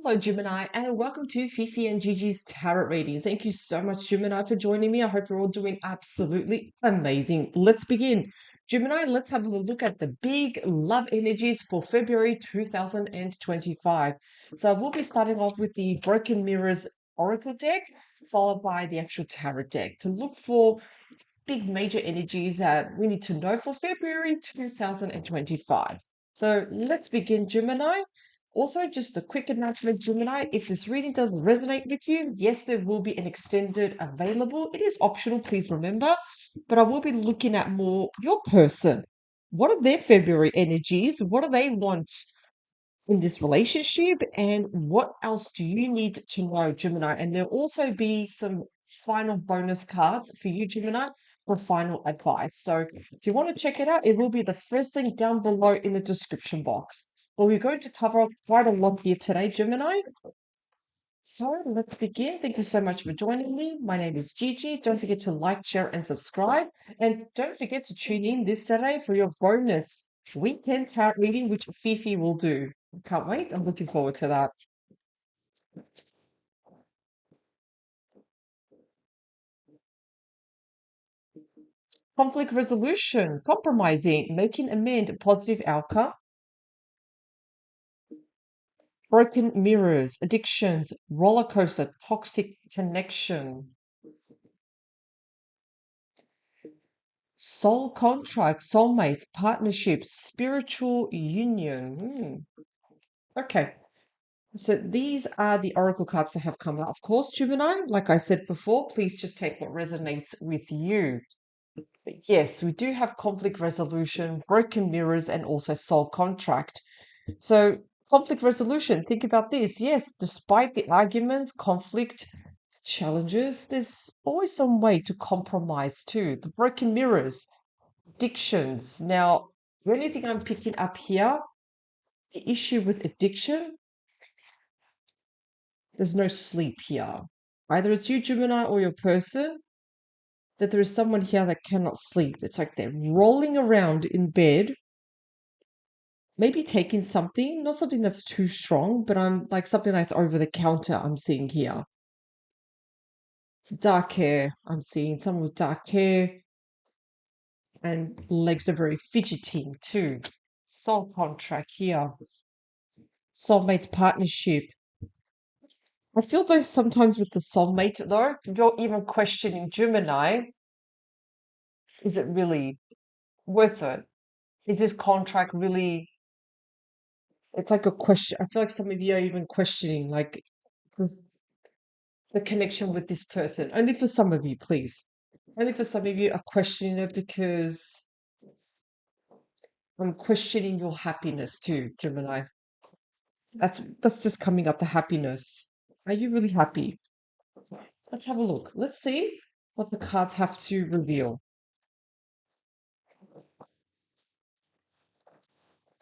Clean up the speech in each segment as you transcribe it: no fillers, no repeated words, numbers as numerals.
Hello, Gemini, and welcome to Fifi and Gigi's Tarot reading. Thank you so much, Gemini, for joining me. I hope you're all doing absolutely amazing. Let's begin. Gemini, let's have a look at the big love energies for February 2025. So we'll be starting off with the Broken Mirrors Oracle deck, followed by the actual Tarot deck to look for big major energies that we need to know for February 2025. So let's begin, Gemini. Also, just a quick announcement, Gemini, if this reading does resonate with you, yes, there will be an extended available. It is optional, please remember, but I will be looking at more your person. What are their February energies? What do they want in this relationship? And what else do you need to know, Gemini? And there'll also be some final bonus cards for you, Gemini, for final advice. So if you want to check it out, it will be the first link down below in the description box. Well, we're going to cover quite a lot here today, Gemini. So let's begin. Thank you so much for joining me. My name is Gigi. Don't forget to like, share, and subscribe. And don't forget to tune in this Saturday for your bonus weekend tarot reading, which Fifi will do. Can't wait. I'm looking forward to that. Conflict resolution, compromising, making amend, positive outcome, broken mirrors, addictions, roller coaster, toxic connection, soul contract, soulmates, partnerships, spiritual union. Okay. So these are the oracle cards that have come out. Of course, Gemini, like I said before, please just take what resonates with you. But yes, we do have conflict resolution, broken mirrors, and also soul contract. So, conflict resolution, think about this. Yes, despite the arguments, conflict, challenges, there's always some way to compromise too. The broken mirrors, addictions. Now, the only thing I'm picking up here, the issue with addiction, there's no sleep here. Either it's you, Gemini, or your person, that there is someone here that cannot sleep. It's like they're rolling around in bed, maybe taking something, not something that's too strong, but I'm like something that's over the counter I'm seeing here. Dark hair, I'm seeing someone with dark hair, and legs are very fidgeting too. Soul contract here. Soulmate partnership. I feel though sometimes with the soulmate though, you're even questioning Gemini, is it really worth it? Is this contract really, it's like a question. I feel like some of you are even questioning like the connection with this person. Only for some of you, please. Only for some of you are questioning it because I'm questioning your happiness too, Gemini. That's just coming up, the happiness. Are you really happy? Let's have a look. Let's see what the cards have to reveal.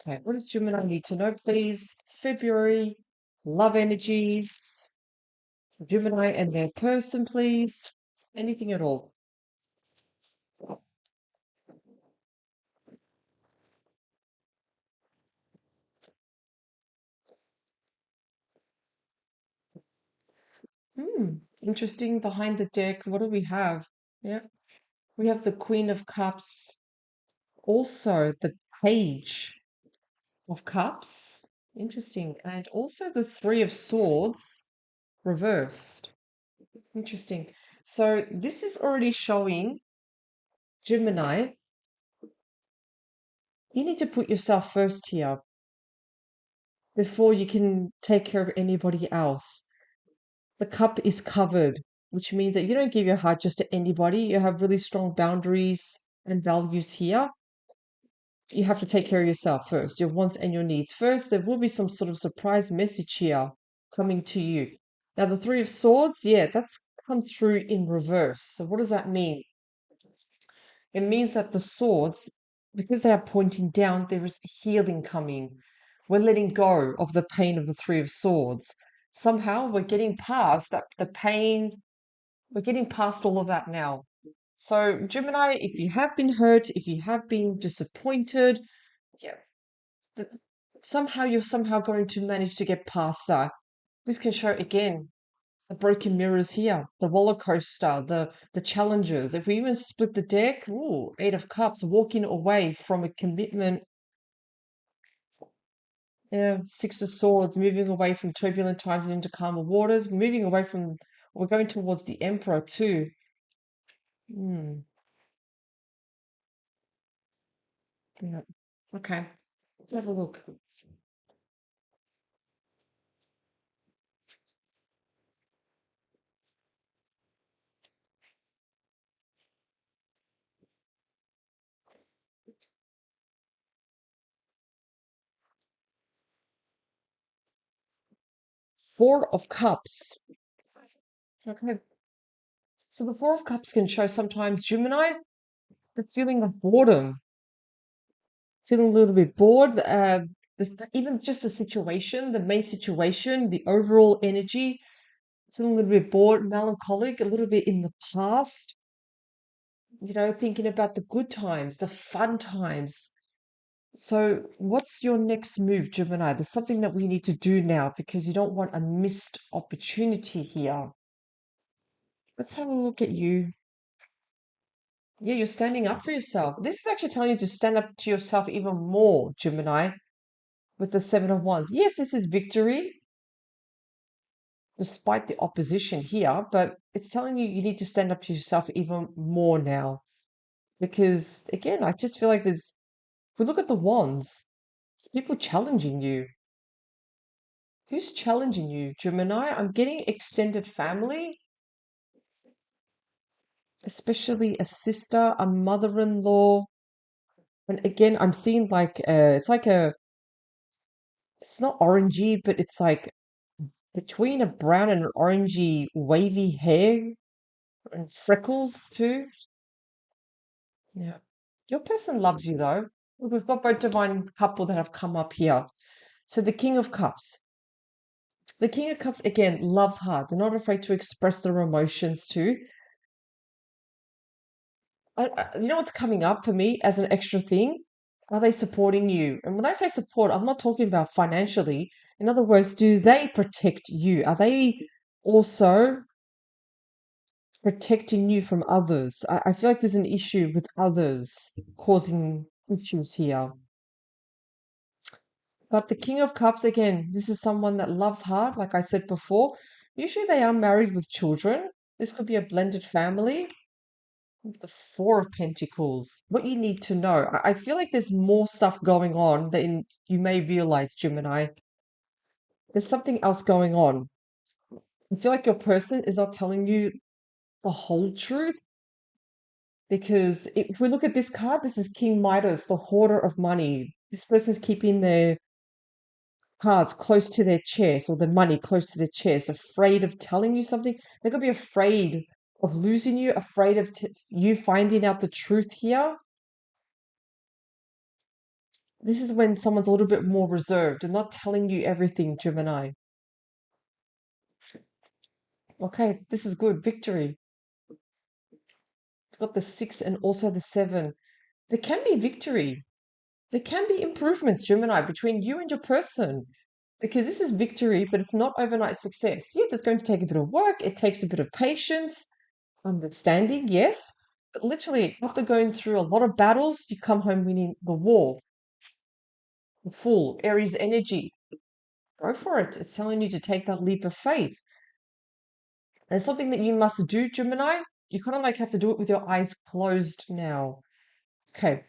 Okay, what does Gemini need to know, please? February, love energies, Gemini and their person, please. Anything at all. Interesting. Behind the deck, what do we have? Yeah, we have the Queen of Cups, also the Page of Cups. Interesting. And also the Three of Swords reversed. Interesting. So this is already showing Gemini, you need to put yourself first here before you can take care of anybody else. The cup is covered, which means that you don't give your heart just to anybody. You have really strong boundaries and values here. You have to take care of yourself first, your wants and your needs first. There will be some sort of surprise message here coming to you. Now, the Three of Swords, yeah, that's come through in reverse. So, what does that mean? It means that the swords, because they are pointing down, there is healing coming. We're letting go of the pain of the Three of Swords. Somehow we're getting past that, the pain, we're getting past all of that now. So, Gemini, if you have been hurt, if you have been disappointed, yeah, th- somehow you're somehow going to manage to get past that. This can show again the broken mirrors here, the roller coaster, the challenges. If we even split the deck, ooh, Eight of Cups, walking away from a commitment. Yeah, Six of Swords, moving away from turbulent times and into calmer waters, moving away from, we're going towards the Emperor too. Hmm. Yeah. Okay. Let's have a look. Four of Cups. Okay. So the Four of Cups can show sometimes Gemini the feeling of boredom, feeling a little bit bored. Even just the situation, the main situation, the overall energy, feeling a little bit bored, melancholic, a little bit in the past. Thinking about the good times, the fun times. So, what's your next move, Gemini? There's something that we need to do now because you don't want a missed opportunity here. Let's have a look at you. Yeah, you're standing up for yourself. This is actually telling you to stand up to yourself even more, Gemini, with the Seven of Wands. Yes, this is victory, despite the opposition here, but it's telling you you need to stand up to yourself even more now. Because, again, I just feel like if we look at the Wands, it's people challenging you. Who's challenging you, Gemini? I'm getting extended family, especially a sister, a mother-in-law. And again, I'm seeing like it's not orangey, but it's like between a brown and an orangey wavy hair and freckles too. Yeah. Your person loves you though. Look, we've got both divine couple that have come up here. So the King of Cups. The King of Cups again loves hard. They're not afraid to express their emotions too. You know what's coming up for me as an extra thing? Are they supporting you? And when I say support, I'm not talking about financially. In other words, do they protect you? Are they also protecting you from others? I feel like there's an issue with others causing issues here. But the King of Cups, again, this is someone that loves hard, like I said before. Usually they are married with children. This could be a blended family. The Four of Pentacles. What you need to know. I feel like there's more stuff going on than you may realize, Gemini. There's something else going on. I feel like your person is not telling you the whole truth because if we look at this card, this is King Midas, the hoarder of money. This person's keeping their cards close to their chest or the money close to their chest, afraid of telling you something. They could be afraid of losing you, afraid of you finding out the truth here. This is when someone's a little bit more reserved and not telling you everything, Gemini. Okay, this is good. Victory. You've got the 6 and also the 7. There can be victory. There can be improvements, Gemini, between you and your person. Because this is victory, but it's not overnight success. Yes, it's going to take a bit of work. It takes a bit of patience, understanding, yes. But literally, after going through a lot of battles, you come home winning the war. Full Aries energy. Go for it. It's telling you to take that leap of faith. And it's something that you must do, Gemini. You kind of like have to do it with your eyes closed now. Okay.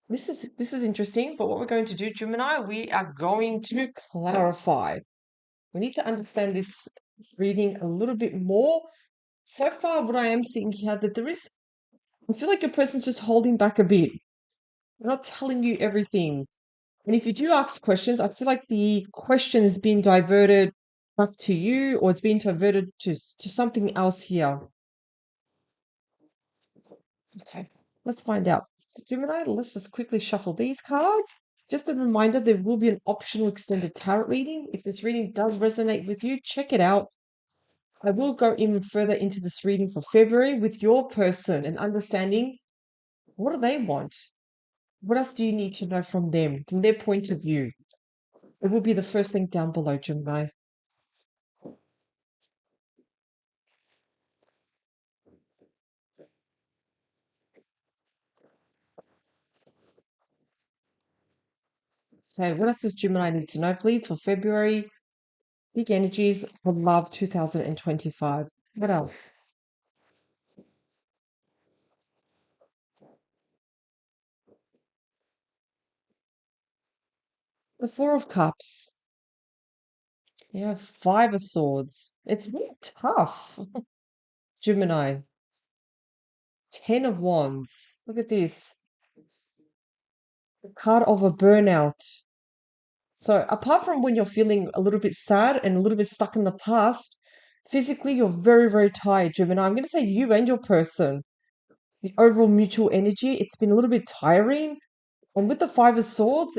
This is interesting, but what we're going to do, Gemini, we are going to clarify. We need to understand this reading a little bit more. So far, what I am seeing here that I feel like your person's just holding back a bit. They're not telling you everything. And if you do ask questions, I feel like the question is being diverted back to you or it's being diverted to something else here. Okay, let's find out. So Gemini, let's just quickly shuffle these cards. Just a reminder, there will be an optional extended tarot reading. If this reading does resonate with you, check it out. I will go even further into this reading for February with your person and understanding what do they want? What else do you need to know from them, from their point of view? It will be the first link down below, Gemini. Okay, what else does Gemini need to know, please, for February? Big energies for love 2025. What else? The Four of Cups. Yeah, Five of Swords. It's really tough. Gemini. Ten of Wands. Look at this. The card of a burnout. So, apart from when you're feeling a little bit sad and a little bit stuck in the past, physically you're very, very tired, Gemini. I'm going to say you and your person. The overall mutual energy, it's been a little bit tiring. And with the Five of Swords,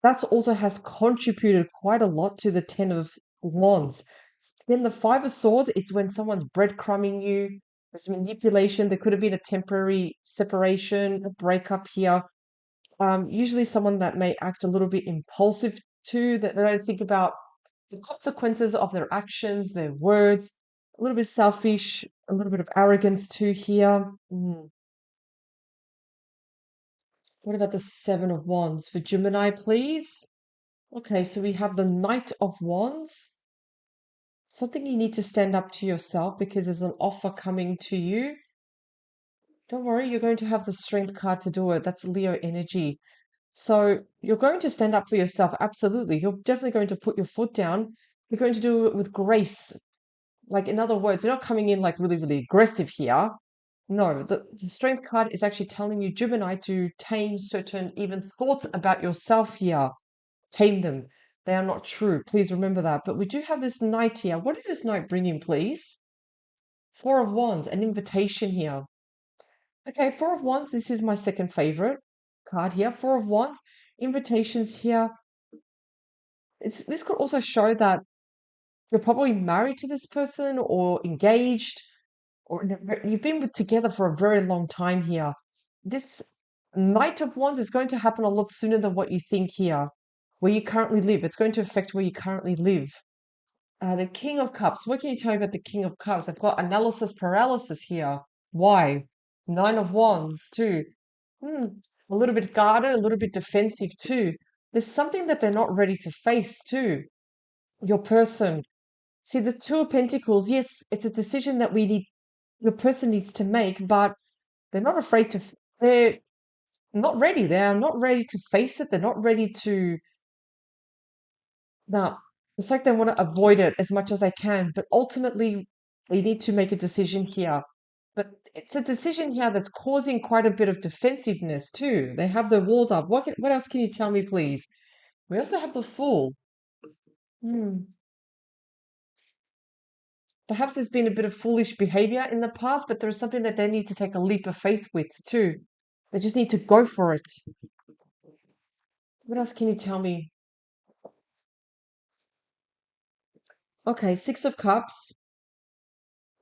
that also has contributed quite a lot to the Ten of Wands. Then the Five of Swords, it's when someone's breadcrumbing you. There's manipulation. There could have been a temporary separation, a breakup here. Usually someone that may act a little bit impulsive too, that they don't think about the consequences of their actions, their words, a little bit selfish, a little bit of arrogance too here. What about the Seven of Wands for Gemini, please? Okay, so we have the Knight of Wands. Something you need to stand up to yourself because there's an offer coming to you. Don't worry, you're going to have the Strength card to do it. That's Leo energy. So you're going to stand up for yourself. Absolutely. You're definitely going to put your foot down. You're going to do it with grace. Like, in other words, you're not coming in like really, really aggressive here. No, the Strength card is actually telling you, Gemini, to tame certain even thoughts about yourself here. Tame them. They are not true. Please remember that. But we do have this Knight here. What is this Knight bringing, please? Four of Wands, an invitation here. Okay, Four of Wands, this is my second favorite card here. Four of Wands, invitations here. This could also show that you're probably married to this person or engaged or you've been together for a very long time here. This Knight of Wands is going to happen a lot sooner than what you think here. Where you currently live, it's going to affect where you currently live. The King of Cups. What can you tell me about the King of Cups? I've got analysis paralysis here. Why? Nine of Wands too. Hmm. A little bit guarded, a little bit defensive too. There's something that they're not ready to face too. Your person. See, the Two of Pentacles, yes, it's a decision that your person needs to make, but they're not afraid to, they're not ready. They are not ready to face it. They're not ready to, now, it's like they want to avoid it as much as they can, but ultimately they need to make a decision here. But it's a decision here that's causing quite a bit of defensiveness too. They have their walls up. What else can you tell me, please? We also have the Fool. Hmm. Perhaps there's been a bit of foolish behavior in the past, but there is something that they need to take a leap of faith with too. They just need to go for it. What else can you tell me? Okay, Six of Cups.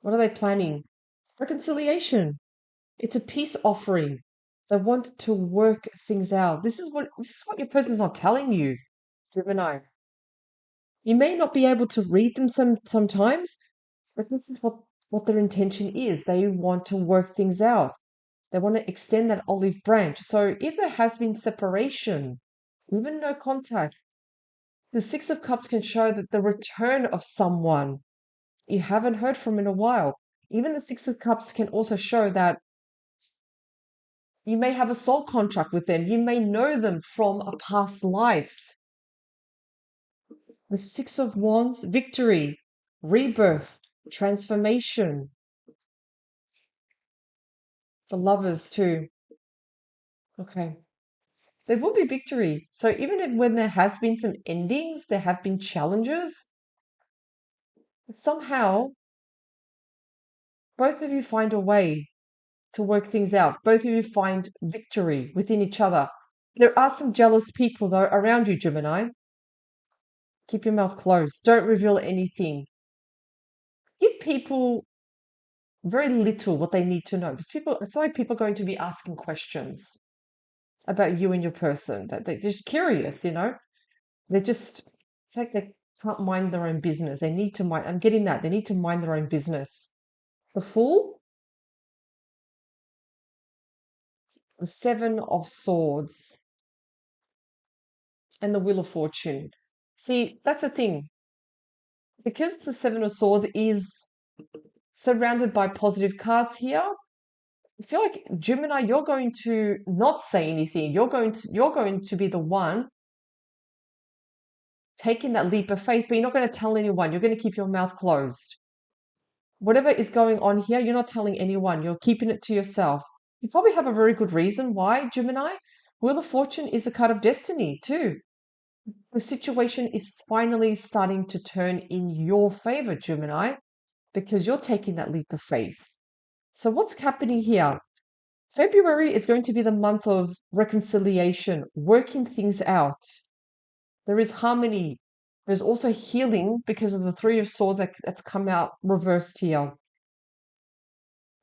What are they planning? Reconciliation. It's a peace offering. They want to work things out. This is what your person's not telling you, Gemini. You may not be able to read them sometimes, but this is what their intention is. They want to work things out. They want to extend that olive branch. So if there has been separation, even no contact, the Six of Cups can show that the return of someone you haven't heard from in a while. Even the Six of Cups can also show that you may have a soul contract with them. You may know them from a past life. The Six of Wands, victory, rebirth, transformation. The Lovers too. Okay. There will be victory. So when there has been some endings, there have been challenges, somehow both of you find a way to work things out. Both of you find victory within each other. There are some jealous people though around you, Gemini. Keep your mouth closed. Don't reveal anything. Give people very little what they need to know because I feel like people are going to be asking questions about you and your person, that they're just curious, it's like they can't mind their own business. They need to mind, I'm getting that. They need to mind their own business. The Fool, the Seven of Swords. and the Wheel of Fortune. See, that's the thing. Because the Seven of Swords is surrounded by positive cards here, I feel like Gemini, you're going to not say anything. You're going to be the one taking that leap of faith, but you're not going to tell anyone. You're going to keep your mouth closed. Whatever is going on here, you're not telling anyone. You're keeping it to yourself. You probably have a very good reason why, Gemini. Wheel of Fortune is a card of destiny too. The situation is finally starting to turn in your favor, Gemini, because you're taking that leap of faith. So what's happening here? February is going to be the month of reconciliation, working things out. There is harmony. There's also healing because of the Three of Swords that's come out reversed here.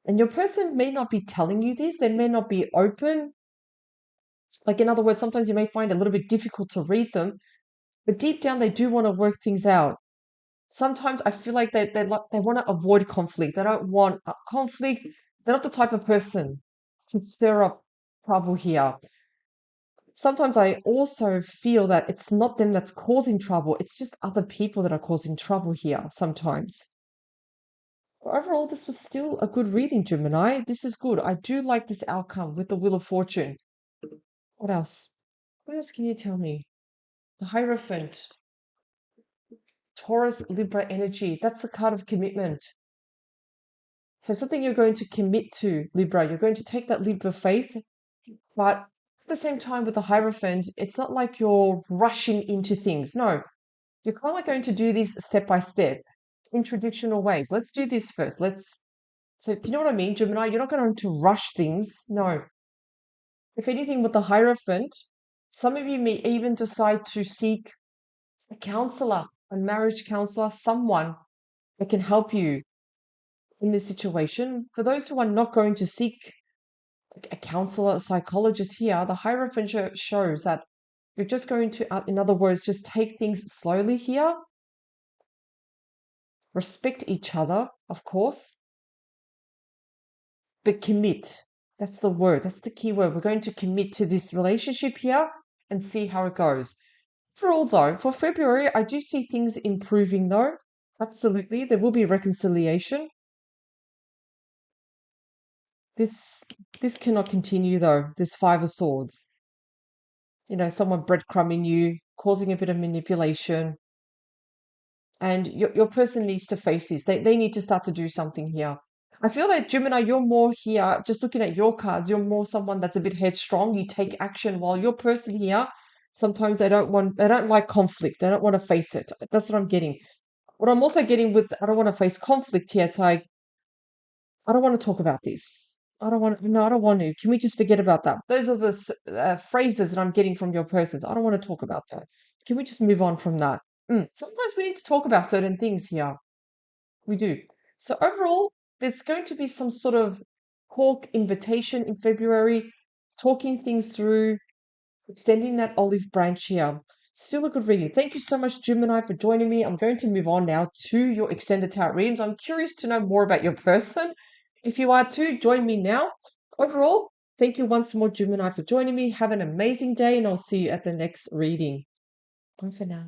And your person may not be telling you this. They may not be open. Like, in other words, sometimes you may find it a little bit difficult to read them, but deep down, they do want to work things out. Sometimes I feel like they want to avoid conflict. They don't want conflict. They're not the type of person to stir up trouble here. Sometimes I also feel that it's not them that's causing trouble. It's just other people that are causing trouble here sometimes. Overall, this was still a good reading, Gemini. This is good. I do like this outcome with the Wheel of Fortune. What else? What else can you tell me? The Hierophant. Taurus, Libra energy. That's a card of commitment. So something you're going to commit to, Libra. You're going to take that leap of faith. But at the same time, with the Hierophant, it's not like you're rushing into things. No, you're kind of like going to do this step by step in traditional ways. Let's do this first. So do you know what I mean, Gemini? You're not going to rush things. No. If anything, with the Hierophant, some of you may even decide to seek a counselor, a marriage counselor, someone that can help you in this situation. For those who are not going to seek a counselor, a psychologist here, the Hierophant shows that you're just going to, in other words, just take things slowly here. Respect each other, of course, but commit. That's the word. That's the key word. We're going to commit to this relationship here and see how it goes. Overall, though, for February, I do see things improving, though. Absolutely. There will be reconciliation. This cannot continue, though. This Five of Swords. You know, someone breadcrumbing you, causing a bit of manipulation. And your person needs to face this. They need to start to do something here. I feel like, Gemini, you're more here, just looking at your cards, you're more someone that's a bit headstrong. You take action, while your person here, sometimes they don't like conflict. They don't want to face it. That's what I'm getting. What I'm also getting with, I don't want to face conflict here. It's like, I don't want to talk about this. I don't want, no, I don't want to. Can we just forget about that? Those are the phrases that I'm getting from your persons. I don't want to talk about that. Can we just move on from that? Sometimes we need to talk about certain things here. We do. So overall, there's going to be some sort of talk invitation in February, talking things through, extending that olive branch here. Still a good reading. Thank you so much, Gemini, for joining me. I'm going to move on now to your extended tarot readings. I'm curious to know more about your person. If you are too, join me now. Overall, thank you once more, Gemini, for joining me. Have an amazing day, and I'll see you at the next reading. Bye for now.